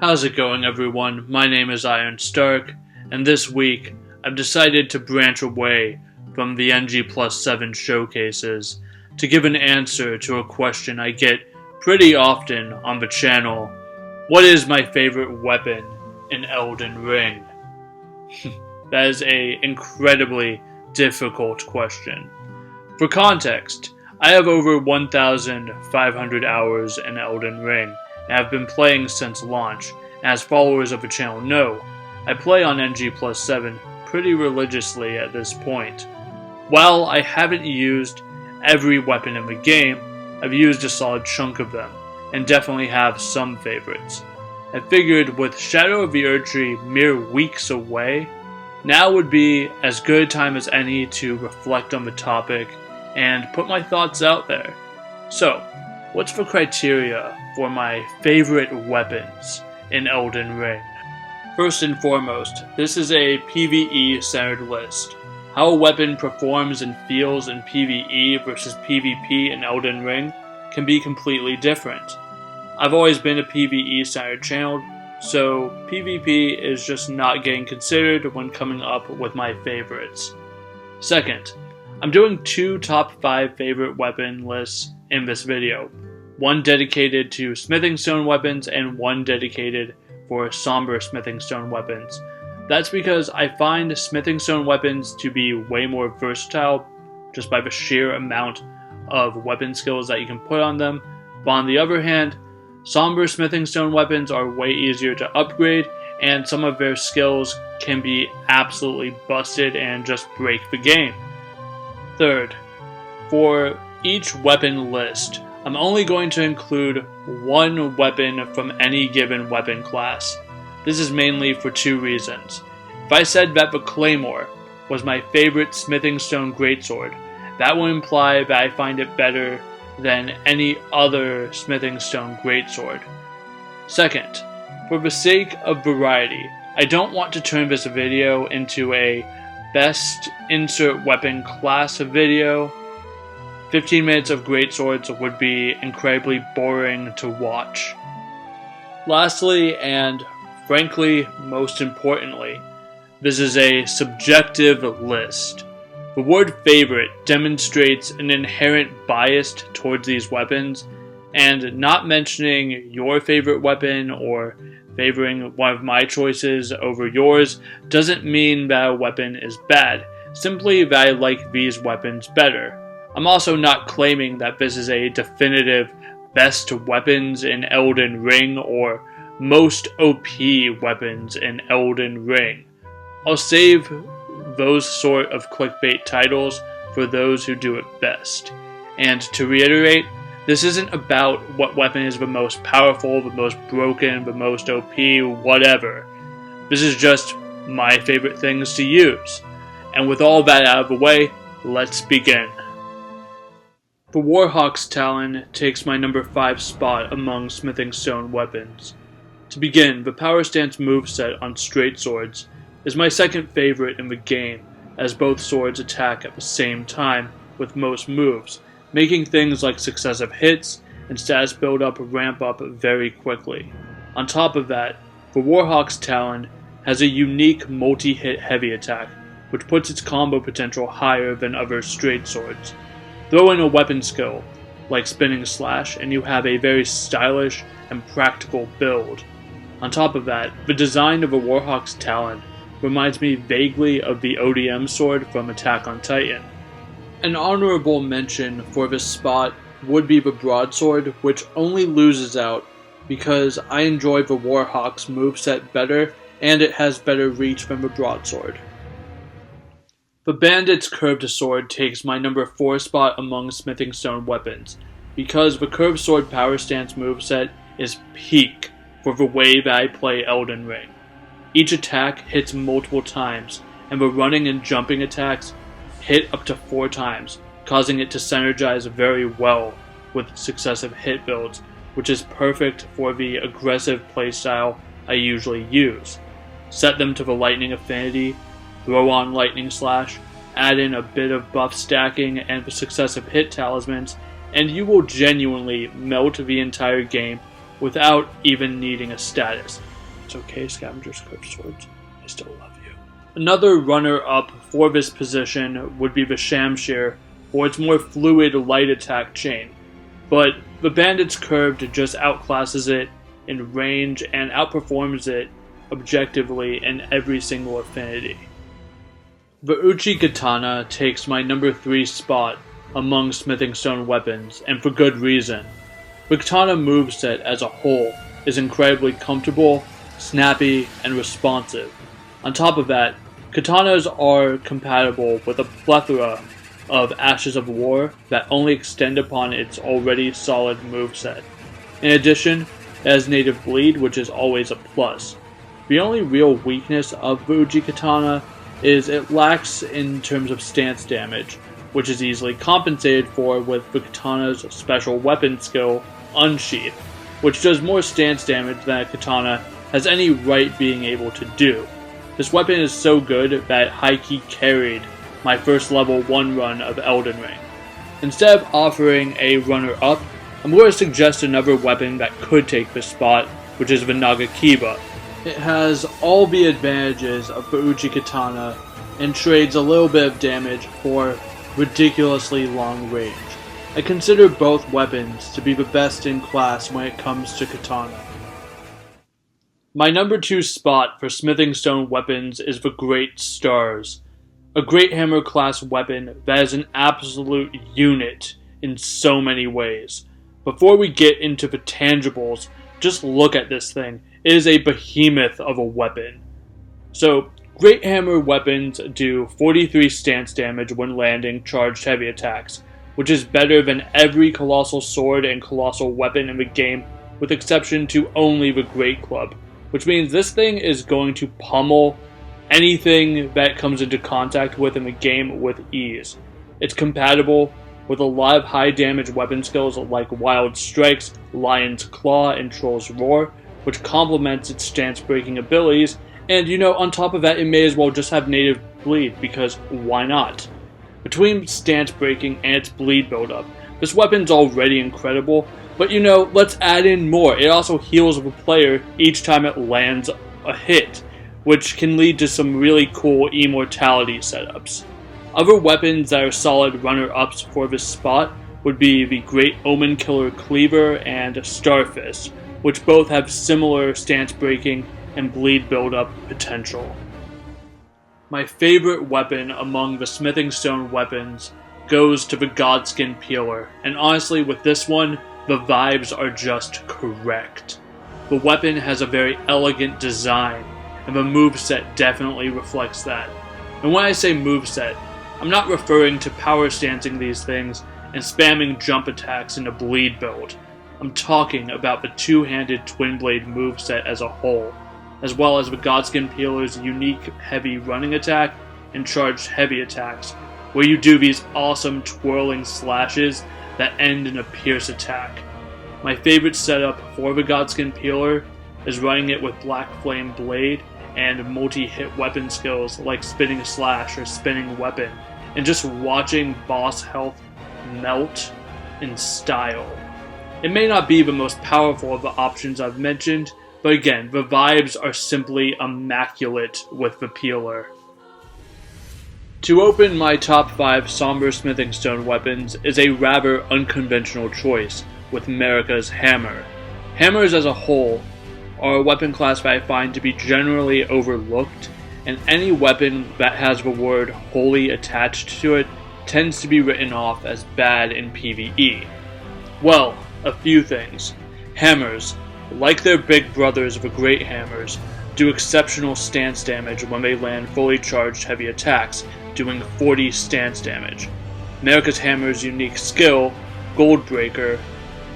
How's it going, everyone? My name is Iron Stark, and this week I've decided to branch away from the NG+7 showcases to give an answer to a question I get pretty often on the channel. What is my favorite weapon in Elden Ring? That is an incredibly difficult question. For context, I have over 1,500 hours in Elden Ring, and have been playing since launch. As followers of the channel know, I play on NG+7 pretty religiously at this point. While I haven't used every weapon in the game, I've used a solid chunk of them, and definitely have some favorites. I figured with Shadow of the Erdtree mere weeks away, now would be as good a time as any to reflect on the topic and put my thoughts out there. So, what's the criteria for my favorite weapons in Elden Ring? First and foremost, this is a PvE-centered list. How a weapon performs and feels in PvE versus PvP in Elden Ring can be completely different. I've always been a PvE-centered channel, so PvP is just not getting considered when coming up with my favorites. Second, I'm doing 2 top 5 favorite weapon lists in this video. One dedicated to Smithing Stone weapons and one dedicated for Somber Smithing Stone weapons. That's because I find Smithing Stone weapons to be way more versatile just by the sheer amount of weapon skills that you can put on them. But on the other hand, Somber Smithing Stone weapons are way easier to upgrade, and some of their skills can be absolutely busted and just break the game. Third, for each weapon list, I'm only going to include one weapon from any given weapon class. This is mainly for 2 reasons. If I said that the Claymore was my favorite Smithing Stone greatsword, that would imply that I find it better than any other Smithing Stone greatsword. Second, for the sake of variety, I don't want to turn this video into a best insert weapon class video. 15 minutes of greatswords would be incredibly boring to watch. Lastly, and frankly most importantly, this is a subjective list. The word favorite demonstrates an inherent bias towards these weapons, and not mentioning your favorite weapon or favoring one of my choices over yours doesn't mean that a weapon is bad, simply that I like these weapons better. I'm also not claiming that this is a definitive best weapons in Elden Ring or most OP weapons in Elden Ring. I'll save those sort of clickbait titles for those who do it best. And to reiterate, this isn't about what weapon is the most powerful, the most broken, the most OP, whatever. This is just my favorite things to use. And with all that out of the way, let's begin. The Warhawk's Talon takes my number 5 spot among Smithing Stone weapons. To begin, the Power Stance moveset on straight swords is my second favorite in the game, as both swords attack at the same time with most moves, making things like successive hits and status build-up ramp up very quickly. On top of that, the Warhawk's Talon has a unique multi-hit heavy attack, which puts its combo potential higher than other straight swords. Throw in a weapon skill, like Spinning Slash, and you have a very stylish and practical build. On top of that, the design of a Warhawk's Talon reminds me vaguely of the ODM sword from Attack on Titan. An honorable mention for this spot would be the Broadsword, which only loses out because I enjoy the Warhawk's moveset better and it has better reach than the Broadsword. The Bandit's Curved Sword takes my number 4 spot among Smithing Stone weapons, because the Curved Sword Power Stance moveset is peak for the way that I play Elden Ring. Each attack hits multiple times, and the running and jumping attacks hit up to 4 times, causing it to synergize very well with successive hit builds, which is perfect for the aggressive playstyle I usually use. Set them to the Lightning Affinity, throw on Lightning Slash, add in a bit of buff stacking and the successive hit talismans, and you will genuinely melt the entire game without even needing a status. It's okay, Scavenger's Curved Swords. I still love you. Another runner-up for this position would be the Shamshir for its more fluid light attack chain, but the Bandit's Curved just outclasses it in range and outperforms it objectively in every single affinity. The Uchi Katana takes my number 3 spot among Smithing Stone weapons, and for good reason. The Katana moveset as a whole is incredibly comfortable, snappy, and responsive. On top of that, katanas are compatible with a plethora of Ashes of War that only extend upon its already solid moveset. In addition, it has native bleed, which is always a plus. The only real weakness of the Uchi Katana is it lacks in terms of stance damage, which is easily compensated for with the katana's special weapon skill, Unsheath, which does more stance damage than a katana has any right being able to do. This weapon is so good that it high-key carried my first level 1 run of Elden Ring. Instead of offering a runner-up, I'm going to suggest another weapon that could take this spot, which is the Nagakiba. It has all the advantages of the Uchi Katana and trades a little bit of damage for ridiculously long range. I consider both weapons to be the best in class when it comes to katana. My number 2 spot for Smithing Stone weapons is the Great Stars, a Great Hammer class weapon that is an absolute unit in so many ways. Before we get into the tangibles, just look at this thing. It is a behemoth of a weapon. So, Great Hammer weapons do 43 stance damage when landing charged heavy attacks, which is better than every colossal sword and colossal weapon in the game, with exception to only the Great Club, which means this thing is going to pummel anything that comes into contact with in the game with ease. It's compatible with a lot of high damage weapon skills like Wild Strikes, Lion's Claw, and Troll's Roar, which complements its stance breaking abilities, and on top of that it may as well just have native bleed, because why not? Between stance breaking and its bleed buildup, this weapon's already incredible, but let's add in more. It also heals the player each time it lands a hit, which can lead to some really cool immortality setups. Other weapons that are solid runner-ups for this spot would be the Great Omen Killer Cleaver and Starfist, which both have similar stance breaking and bleed buildup potential. My favorite weapon among the Smithing Stone weapons goes to the Godskin Peeler, and honestly with this one, the vibes are just correct. The weapon has a very elegant design, and the moveset definitely reflects that. And when I say moveset, I'm not referring to power stancing these things and spamming jump attacks in a bleed build. I'm talking about the two-handed twin blade moveset as a whole, as well as the Godskin Peeler's unique heavy running attack and charged heavy attacks, where you do these awesome twirling slashes that end in a pierce attack. My favorite setup for the Godskin Peeler is running it with Black Flame Blade and multi-hit weapon skills like Spinning Slash or Spinning Weapon, and just watching boss health melt in style. It may not be the most powerful of the options I've mentioned, but again, the vibes are simply immaculate with the Peeler. To open my top 5 Somber Smithing Stone weapons is a rather unconventional choice with Marika's Hammer. Hammers as a whole are a weapon class that I find to be generally overlooked, and any weapon that has the word holy attached to it tends to be written off as bad in PvE. Well, a few things. Hammers, like their big brothers the Great Hammers, do exceptional stance damage when they land fully charged heavy attacks, doing 40 stance damage. Marika's Hammer's unique skill, Goldbreaker,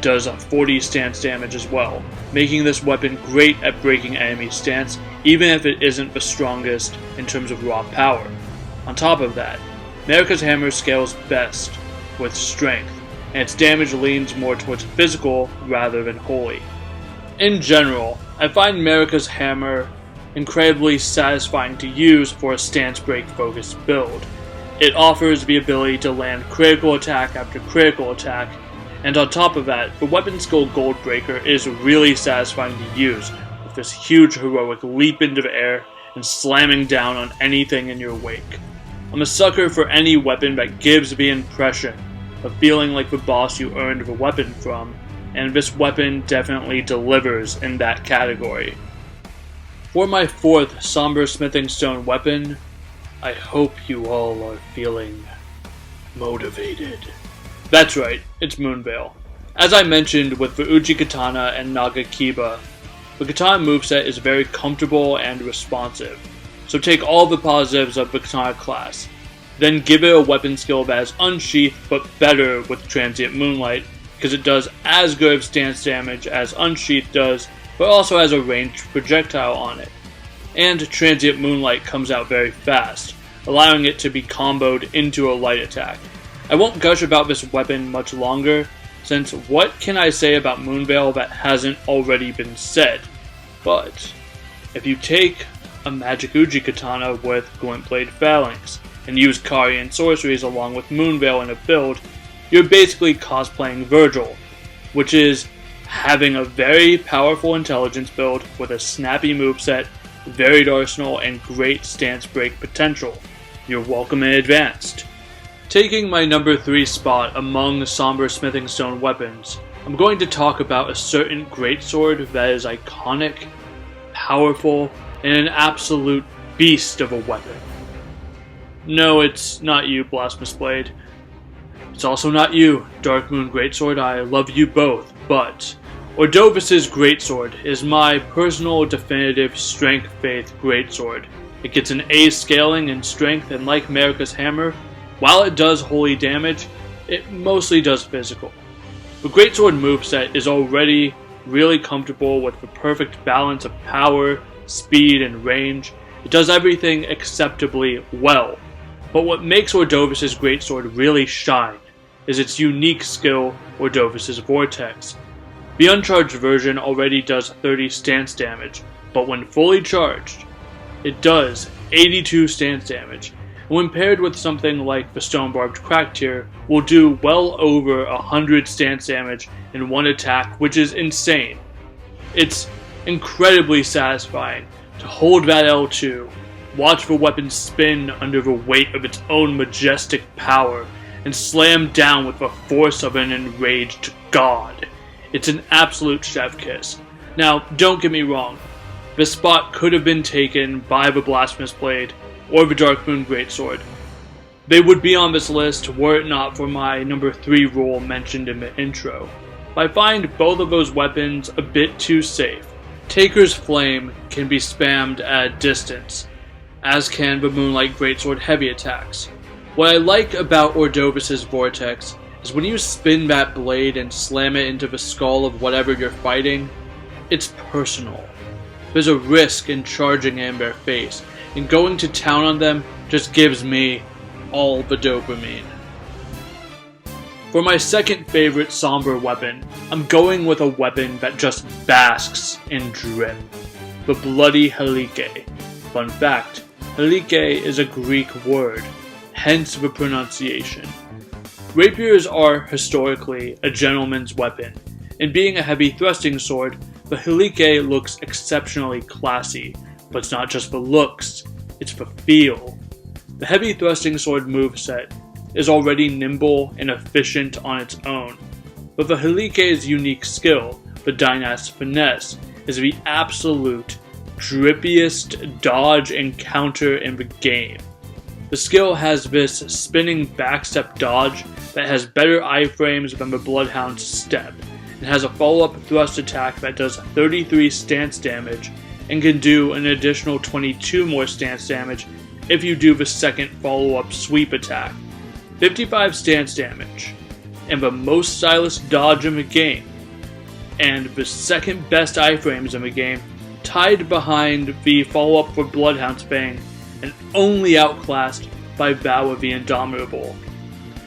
does 40 stance damage as well, making this weapon great at breaking enemy stance, even if it isn't the strongest in terms of raw power. On top of that, Marika's Hammer scales best with strength, and its damage leans more towards physical rather than holy. In general, I find Marika's Hammer incredibly satisfying to use for a stance break focused build. It offers the ability to land critical attack after critical attack, and on top of that, the weapon skill Goldbreaker is really satisfying to use, with with this huge heroic leap into the air and slamming down on anything in your wake. I'm a sucker for any weapon that gives the impression of feeling like the boss you earned the weapon from, and this weapon definitely delivers in that category. For my fourth Somber Smithing Stone weapon, I hope you all are feeling motivated. That's right, it's Moonveil. As I mentioned with the Uchi Katana and Nagakiba, the katana moveset is very comfortable and responsive, so take all the positives of the katana class, then give it a weapon skill that is unsheathed but better with Transient Moonlight, because it does as good of stance damage as Unsheathed does, but also has a ranged projectile on it. And Transient Moonlight comes out very fast, allowing it to be comboed into a light attack. I won't gush about this weapon much longer, since what can I say about Moonveil that hasn't already been said? But if you take a Magic Uji Katana with Glint Blade Phalanx, and use Kari and sorceries along with Moonveil in a build, you're basically cosplaying Virgil, which is having a very powerful intelligence build with a snappy moveset, varied arsenal, and great stance break potential. You're welcome in advanced. Taking my number 3 spot among Somber Smithing Stone weapons, I'm going to talk about a certain greatsword that is iconic, powerful, and an absolute beast of a weapon. No, it's not you, Blasphemous Blade. It's also not you, Dark Moon Greatsword. I love you both, but Ordovis's Greatsword is my personal definitive Strength Faith Greatsword. It gets an A scaling in strength, and like Marika's Hammer, while it does holy damage, it mostly does physical. The Greatsword moveset is already really comfortable with the perfect balance of power, speed, and range. It does everything acceptably well. But what makes Ordovis's Greatsword really shine is its unique skill, Ordovis's Vortex. The uncharged version already does 30 stance damage, but when fully charged, it does 82 stance damage, and when paired with something like the Stone Barbed Crack Tier, will do well over 100 stance damage in one attack, which is insane. It's incredibly satisfying to hold that L2, watch the weapon spin under the weight of its own majestic power, and slam down with the force of an enraged god. It's an absolute chef kiss. Now, don't get me wrong, this spot could have been taken by the Blasphemous Blade or the Dark Moon Greatsword. They would be on this list were it not for my number 3 rule mentioned in the intro. I find both of those weapons a bit too safe. Taker's Flame can be spammed at distance, as can the Moonlight Greatsword heavy attacks. What I like about Ordovis's Vortex is when you spin that blade and slam it into the skull of whatever you're fighting, it's personal. There's a risk in charging in their face, and going to town on them just gives me all the dopamine. For my second favorite somber weapon, I'm going with a weapon that just basks in drip. The Bloody Helike. Fun fact, Helike is a Greek word, hence the pronunciation. Rapiers are historically a gentleman's weapon, and being a heavy thrusting sword, the Helike looks exceptionally classy, but it's not just the looks, it's the feel. The heavy thrusting sword moveset is already nimble and efficient on its own, but the Helike's unique skill, the Dynast Finesse, is the absolute drippiest dodge and counter in the game. The skill has this spinning backstep dodge that has better iframes than the Bloodhound's step, and has a follow-up thrust attack that does 33 stance damage, and can do an additional 22 more stance damage if you do the second follow-up sweep attack. 55 stance damage, and the most stylish dodge in the game, and the second best iframes in the game, tied behind the follow-up for Bloodhound's Fang, and only outclassed by Vow of the Indomitable.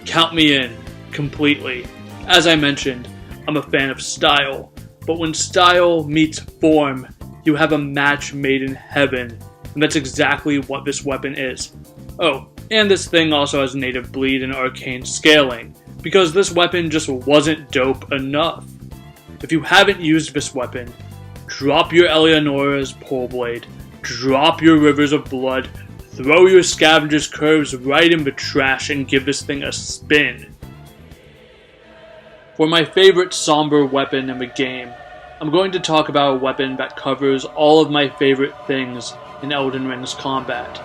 Count me in, completely. As I mentioned, I'm a fan of style, but when style meets form, you have a match made in heaven, and that's exactly what this weapon is. Oh, and this thing also has native bleed and arcane scaling, because this weapon just wasn't dope enough. If you haven't used this weapon, drop your Eleonora's pole blade, drop your rivers of blood, throw your scavenger's curves right in the trash and give this thing a spin. For my favorite somber weapon in the game, I'm going to talk about a weapon that covers all of my favorite things in Elden Ring's combat.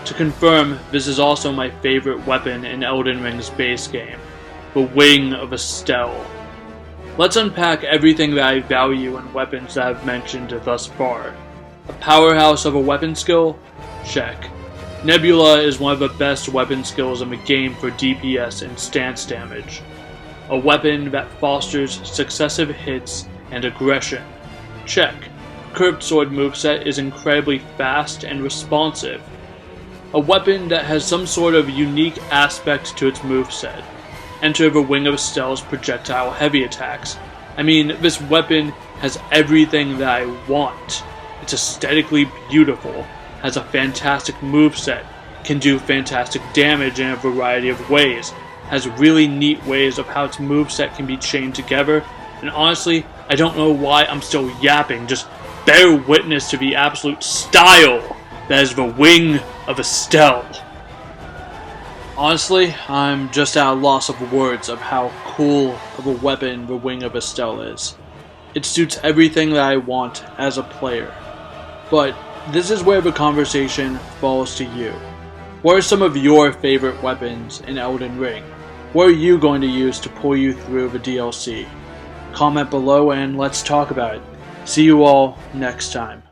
To confirm, this is also my favorite weapon in Elden Ring's base game, the Wing of Estelle. Let's unpack everything that I value in weapons that I've mentioned thus far. A powerhouse of a weapon skill? Check. Nebula is one of the best weapon skills in the game for DPS and stance damage. A weapon that fosters successive hits and aggression? Check. Curved Sword moveset is incredibly fast and responsive. A weapon that has some sort of unique aspect to its moveset. Enter the Wing of Estelle's projectile heavy attacks. I mean, this weapon has everything that I want. It's aesthetically beautiful, has a fantastic moveset, can do fantastic damage in a variety of ways, has really neat ways of how its moveset can be chained together, and honestly, I don't know why I'm still yapping. Just bear witness to the absolute style that is the Wing of Estelle. Honestly, I'm just at a loss of words of how cool of a weapon the Wing of Estelle is. It suits everything that I want as a player. But this is where the conversation falls to you. What are some of your favorite weapons in Elden Ring? What are you going to use to pull you through the DLC? Comment below and let's talk about it. See you all next time.